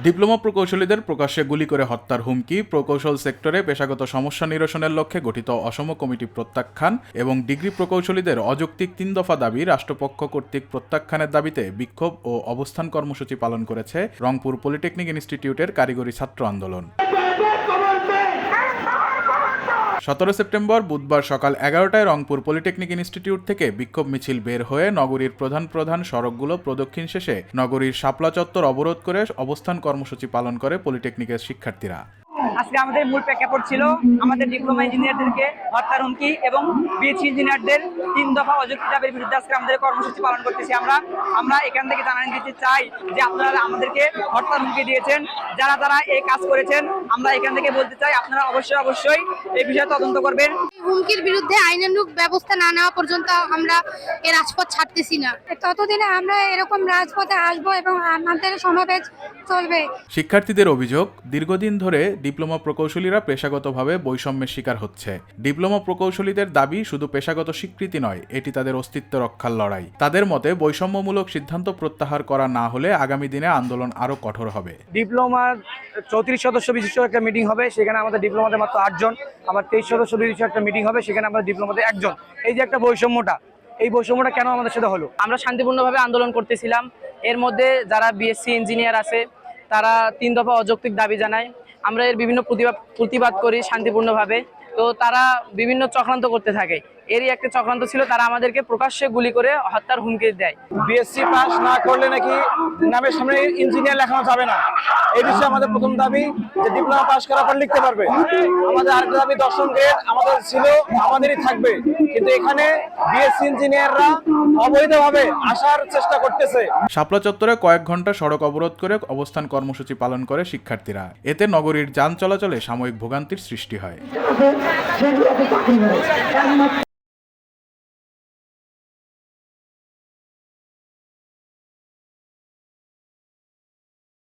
Diploma প্রকৌশলীদের প্রকাশ্যে গুলি করে হত্যার হুমকি, প্রকৌশল সেক্টরে পেশাগত সমস্যা নিরসনের লক্ষ্যে গঠিত অসম কমিটি প্রত্যাখ্যান এবং ডিগ্রি প্রকৌশলীদের অযৌক্তিক ৩ দফা দাবি রাষ্ট্রপক্ষ কর্তৃক প্রত্যাখ্যানের দাবিতে বিক্ষোভ ও অবস্থান কর্মসূচি পালন করেছে রংপুর পলিটেকনিক ইনস্টিটিউটের কারিগরি ছাত্র আন্দোলন। ১৭ সেপ্টেম্বর বুধবার সকাল ১১টায় রংপুর পলিটেকনিক ইনস্টিটিউট থেকে বিক্ষোভ মিছিল বের হয়ে নগরীর প্রধান সড়কগুলো প্রদক্ষিণ শেষে নগরীর শাপলা চত্বর অবরোধ করে অবস্থান কর্মসূচি পালন করে পলিটেকনিকের শিক্ষার্থীরা। আজকে আমাদের মূল প্রেক্ষাপট ছিল আমাদের ডিপ্লোমা ইঞ্জিনিয়ারদেরকে হত্যার হুমকি এবং বিএসসি ইঞ্জিনিয়ারদের ৩ দফা অযৌক্তিক দাবির বিরুদ্ধে আজকে আমাদের কর্মসূচি পালন করতেছি। আমরা এখান থেকে জানান দিতে চাই যে আপনারা আমাদেরকে হত্যার হুমকি দিয়েছেন, যারা এই কাজ করেছেন আমরা এখান থেকে বলতে চাই আপনারা অবশ্যই এই বিষয়ে তদন্ত করবেন। হুমকির বিরুদ্ধে আইনানুগ ব্যবস্থা না নেওয়া পর্যন্ত আমরা এই রাজপথ ছাড়তেছি না। ততদিনে আমরা এরকম রাজপথে আসবো এবং আমাদের সমাবেশ চলবে। শিক্ষার্থীদের অভিযোগ, দীর্ঘদিন ধরে ডিপ্লোমা প্রকৌশলীরা পেশাগতভাবে বৈষম্যের শিকার হচ্ছে। ডিপ্লোমা প্রকৌশলীদের দাবি শুধু পেশাগত স্বীকৃতি নয়, এটি তাদের অস্তিত্ব রক্ষার লড়াই। তাদের মতে বৈষম্যমূলক সিদ্ধান্ত প্রত্যাহার করা না হলে আগামী দিনে আন্দোলন আরো কঠোর হবে। ডিপ্লোমার 34 সদস্য বিশিষ্ট একটা মিটিং হবে, সেখানে আমাদের ডিপ্লোমাতে মাত্র 8 জন, আবার 23 সদস্য বিশিষ্ট একটা মিটিং হবে, সেখানে আমাদের ডিপ্লোমাতে 1 জন। এই যে একটা এই বৈষম্যটা কেন আমাদের সাথে হলো? আমরা শান্তিপূর্ণভাবে আন্দোলন করতেছিলাম। এর মধ্যে যারা বিএসসি ইঞ্জিনিয়ার আছে তারা 3 দফা অযৌক্তিক দাবি জানায়। আমরা এর বিভিন্ন প্রতিবাদ করি শান্তিপূর্ণভাবে। তো তারা বিভিন্ন চক্রান্ত করতে থাকে। এরই একটা চক্রান্ত ছিল, তারা আমাদেরকে প্রকাশ্যে গুলি করে হত্যার হুমকি দেয়। বিএসসি পাস না করলে নাকি নামের সামনে ইঞ্জিনিয়ার লেখানো যাবে না। এই বিষয়ে আমাদের প্রথম দাবি যে ডিপ্লোমা পাস করার পর লিখতে পারবে। আমাদের আরেকটা দাবি 10ম গ্রেড আমাদের ছিল, আমাদেরই থাকবে। কিন্তু এখানে বিএসসি ইঞ্জিনিয়াররা অবৈধভাবে আসার চেষ্টা করতেছে। শাপলা চত্বরে কয়েক ঘন্টা সড়ক অবরোধ করে অবস্থান কর্মসূচি পালন করে শিক্ষার্থীরা। এতে নগরীর যান চলাচলে সাময়িক ভোগান্তির সৃষ্টি হয়।